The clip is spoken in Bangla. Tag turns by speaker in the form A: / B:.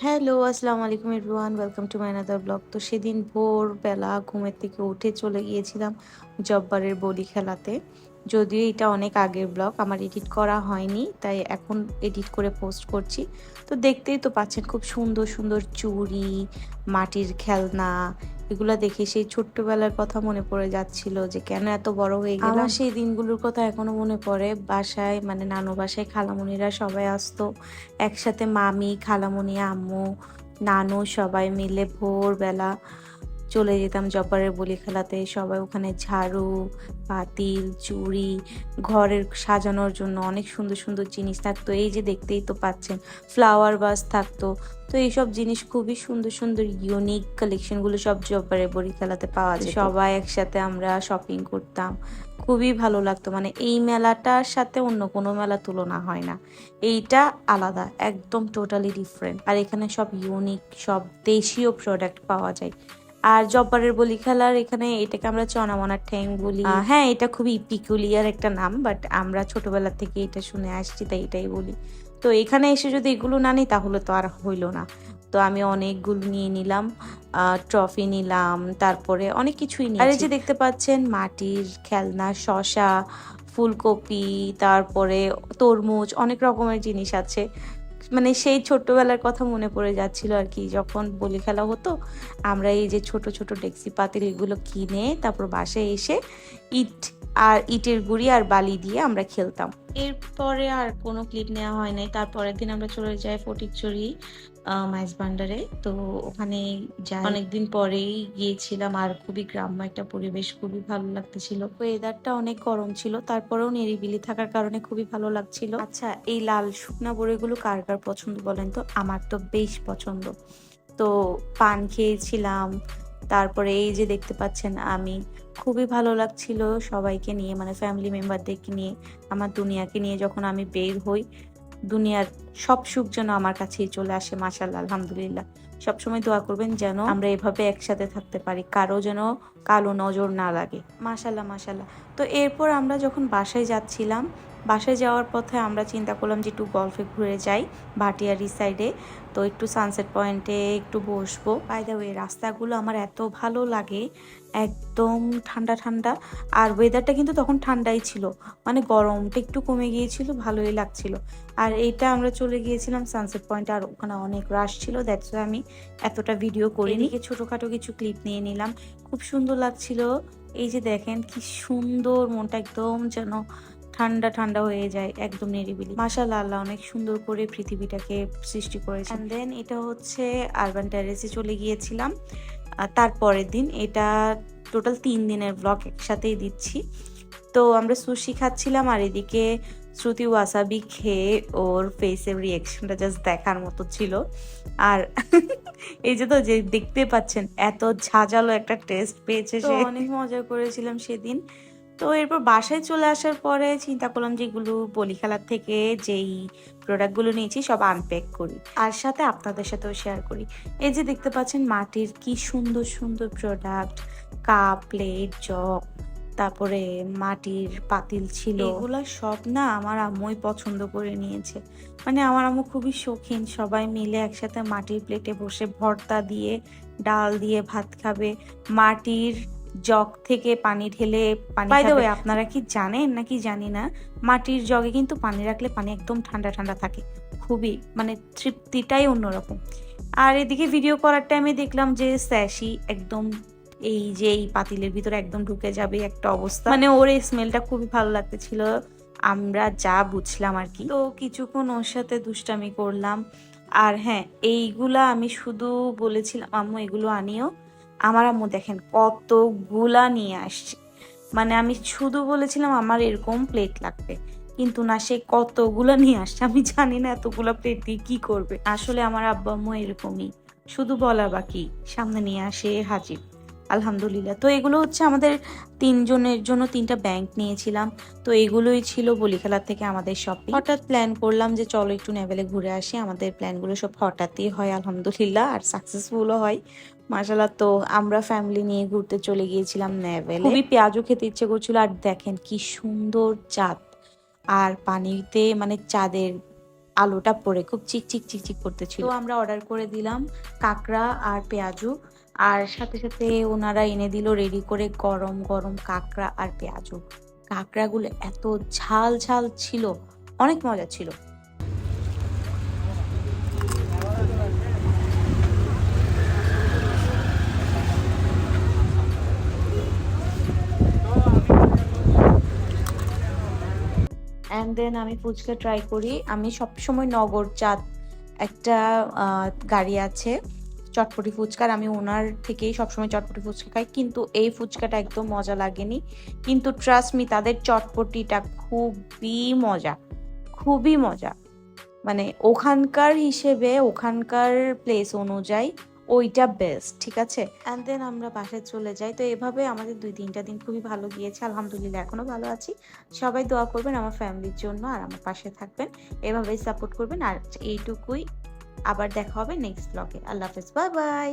A: হ্যালো, আসসালামু আলাইকুম everyone. Welcome to my another blog. তো সেদিন ভোরবেলা ঘুমের থেকে উঠে চলে গিয়েছিলাম জব্বারের বলি খেলাতে। যদিও এটা অনেক আগের ব্লগ, আমার এডিট করা হয়নি, তাই এখন এডিট করে পোস্ট করছি। তো দেখতেই তো পাচ্ছেন খুব সুন্দর সুন্দর চুড়ি, মাটির খেলনা, এগুলা দেখে সেই ছোট্টবেলার কথা মনে পড়ে যাচ্ছিল যে কেন এত বড় হয়ে গেলাম। আমার সেই দিনগুলোর কথা এখনো মনে পড়ে। বাসায় মানে নানু বাসায় খালামণিরা সবাই আসতো একসাথে, মামি, খালামণি, আম্মু, নানু সবাই মিলে ভোরবেলা চলে যেতাম জব্বারের বলি খেলাতে। সবাই ওখানে ঝাড়ু, পাতিল, চুড়ি, ঘরের সাজানোর জন্য অনেক সুন্দর সুন্দর জিনিস থাকতো। এই যে দেখতেই তো পাচ্ছেন ফ্লাওয়ার ভাস থাকতো। তো এইসব জিনিস খুবই সুন্দর সুন্দর ইউনিক কালেকশনগুলো সব জব্বারের বলি খেলাতে পাওয়া যেত। সবাই একসাথে আমরা শপিং করতাম, খুবই ভালো লাগতো। মানে এই মেলাটার সাথে অন্য কোনো মেলা তুলনা হয় না, এইটা আলাদা, একদম টোটালি ডিফারেন্ট। আর এখানে সব ইউনিক, সব দেশীয় প্রোডাক্ট পাওয়া যায়। আর জব্বারের বলি খেলার এখানে এটাকে আমরা চনামনার ঠ্যাং বলি। হ্যাঁ, এটা খুবই পিকুলিয়ার একটা নাম, বাট আমরা ছোটবেলা থেকে এটা শুনে আসছি, তাই এটাই বলি। তো এখানে এসে যদি এগুলো না নিই তাহলে তো আর হইলো না। তো আমি অনেকগুলো নিয়ে নিলাম, ট্রফি নিলাম, তারপরে অনেক কিছুই নিয়েছি। আর এই যে দেখতে পাচ্ছেন মাটির খেলনা, শসা, ফুলকপি, তারপরে তরমুজ, অনেক রকমের জিনিস আছে। মানে সেই ছোট্টবেলার কথা মনে পড়ে যাচ্ছিল আর কি। যখন বলি খেলা হতো, আমরা এই যে ছোট ছোট ডেক্সি পাতিল এগুলো কিনে তারপর বাসায় এসে ইট আর ইটের গুঁড়ি আর বালি দিয়ে আমরা খেলতাম। এরপরে আর কোনো ক্লিপ নেওয়া হয় নাই। তারপরের দিন আমরা চলে যাই ফটিকছড়ি মাইজ ভান্ডারে। তো ওখানে যাই, অনেকদিন পরেই গিয়েছিলাম। আর খুবই গ্রাম্য একটা পরিবেশ, খুবই ভালো লাগতেছিল। ওয়েদারটা অনেক গরম ছিল, তারপরেও নিরিবিলি থাকার কারণে খুবই ভালো লাগছিল। আচ্ছা, এই লাল শুকনা বড়িগুলো কার কার পছন্দ বলেন তো? আমার তো বেশ পছন্দ। তো পান খেয়েছিলাম, তারপরে এই যে দেখতে পাচ্ছেন আমি, খুবই ভালো লাগছিল সবাইকে নিয়ে, মানে ফ্যামিলি মেম্বারদেরকে নিয়ে, আমার দুনিয়াকে নিয়ে যখন আমি বের হই। দুনিয়ার সব সুখ যেন আমার কাছেই চলে আসে। মাশাআল্লাহ, আলহামদুলিল্লাহ। সবসময় দোয়া করবেন যেন আমরা এভাবে একসাথে থাকতে পারি, কারো যেন কালো নজর না লাগে। মাশাআল্লাহ, মাশাআল্লাহ। তো এরপর আমরা যখন বাসায় যাচ্ছিলাম, বাসায় যাওয়ার পথে আমরা চিন্তা করলাম যে একটু গল্ফে ঘুরে যাই ভাটিয়ারি সাইডে। তো একটু সানসেট পয়েন্টে একটু বসবো। বাই দ্য ওয়ে, রাস্তাগুলো আমার এত ভালো লাগে, একদম ঠান্ডা ঠান্ডা। আর ওয়েদারটা কিন্তু তখন ঠান্ডাই ছিল, মানে গরমটা একটু কমে গিয়েছিল, ভালোই লাগছিল। আর এইটা আমরা চলে গিয়েছিলাম সানসেট পয়েন্টে, আর ওখানে অনেক রাশ ছিল, দ্যাটস ওয়াই আমি এতটা ভিডিও করিনি। ছোটখাটো কিছু ক্লিপ নিয়ে নিলাম, খুব সুন্দর লাগছিল। এই যে দেখেন কি সুন্দর, মনটা একদম যেন ঠান্ডা ঠান্ডা হয়ে যায়, একদম নিরিবিলি। মাশাআল্লাহ, আল্লাহ অনেক সুন্দর করে পৃথিবীটাকে সৃষ্টি করেছে। এন্ড দেন এটা হচ্ছে আরবান টেরেসে চলে গিয়েছিলাম তারপরের দিন। এটা টোটাল 3 দিনের ব্লগ একসাথেই দিচ্ছি। তো আমরা সুশি খাচ্ছিলাম, আর এদিকে শ্রুতি ওয়াসাবি খেয়ে ওর ফেসের রিয়াকশনটা জাস্ট দেখার মতো ছিল। আর এই যে, তো যে দেখতে পাচ্ছেন এত ঝাঁঝালো একটা টেস্ট পেয়েছে সে, অনেক মজা করেছিলাম সেদিন। তো এরপর বাসায় চলে আসার পরে চিন্তা করলাম যে এগুলো বলি খেলার থেকে যেই প্রোডাক্টগুলো নিয়েছি সব আনপ্যাক করি, আর সাথে আপনাদের সাথেও শেয়ার করি। এই যে দেখতে পাচ্ছেন মাটির কি সুন্দর সুন্দর প্রোডাক্ট, কাপ, প্লেট, জগ, তারপরে মাটির পাতিল ছিল। এগুলা সব না আমার আম্মুই পছন্দ করে নিয়েছে। মানে আমার আম্মু খুবই শৌখিন, সবাই মিলে একসাথে মাটির প্লেটে বসে ভর্তা দিয়ে, ডাল দিয়ে ভাত খাবে, মাটির জগ থেকে পানি ঢেলে পানি। বাই দ্য ওয়ে, আপনারা কি জানেন নাকি জানি না, মাটির জগে কিন্তু পানি রাখলে পানি একদম ঠান্ডা ঠান্ডা থাকে, খুবই মানে তৃপ্তিটাই অন্যরকম। আর এদিকে ভিডিও করার টাইমে দেখলাম যে স্যাশি একদম এই যে এই পাতিলের ভিতরে একদম ঢুকে যাবে একটা অবস্থা, মানে ওর এই স্মেলটা খুবই ভালো লাগতেছিল, আমরা যা বুঝলাম আর কি। তো কিছুক্ষণ ওর সাথে দুষ্টামি করলাম। আর হ্যাঁ, এইগুলা আমি শুধু বলেছিলাম আম্মু এগুলো আনিও, আমার আম্মু দেখেন কতগুলা নিয়ে আসছে। মানে আমি শুধু বলেছিলাম আমার এরকম প্লেট লাগবে, কিন্তু না, সে কতগুলা নিয়ে আসছে। আমি জানি না এতগুলা প্লেট দিয়ে কি করবে। আসলে আমার আব্বা আম্মু এরকমই, শুধু বলা বাকি, সামনে নিয়ে আসে হাজির। আলহামদুলিল্লাহ। তো এগুলো হচ্ছে আমাদের 3 জনের জন্য 3টা ব্যাংক নিয়েছিলাম। তো এগুলোই ছিল বলি খেলার থেকে আমাদের শপিং। হঠাৎ প্ল্যান করলাম যে চলো একটু নেভেলে ঘুরে আসি। আমাদের প্ল্যানগুলো সব হঠাৎই হয় আলহামদুলিল্লাহ, আর সাকসেসফুলও হয় মাশাআল্লাহ। তো আমরা ফ্যামিলি নিয়ে ঘুরতে চলে গিয়েছিলাম নেভেলে। খুবই পেঁয়াজু খেতে ইচ্ছে করছিল। আর দেখেন কি সুন্দর চাঁদ, আর পানিতে মানে চাঁদের আলুটা পড়ে খুব চিকচিক চিকচিক করতেছিল। তো আমরা অর্ডার করে দিলাম কাঁকড়া আর পেঁয়াজু, আর সাথে সাথে ওনারা এনে দিল রেডি করে গরম গরম কাঁকড়া আর পেঁয়াজু। কাঁকড়াগুলো এত ঝাল ঝাল ছিল, অনেক মজা ছিল। অ্যান্ড দেন আমি ফুচকা ট্রাই করি। আমি সবসময় নগরচাঁদ একটা গাড়ি আছে চটপটি ফুচকার, আমি ওনার থেকেই সবসময় চটপটি ফুচকা খাই, কিন্তু এই ফুচকাটা একদম মজা লাগেনি। কিন্তু ট্রাস্ট মি, তাদের চটপটিটা খুবই মজা, খুবই মজা। মানে ওখানকার হিসেবে, ওখানকার প্লেস অনুযায়ী ওইটা বেস্ট, ঠিক আছে। অ্যান্ড দেন আমরা বাসায় চলে যাই। তো এভাবে আমাদের 2-3টা দিন খুবই ভালো গিয়েছে, আলহামদুলিল্লাহ এখনো ভালো আছি। সবাই দোয়া করবেন আমার ফ্যামিলির জন্য, আর আমার পাশে থাকবেন, এভাবেই সাপোর্ট করবেন। আর এইটুকুই, আবার দেখা হবে নেক্সট ব্লগে। আল্লাহ হাফেজ, বাই বাই।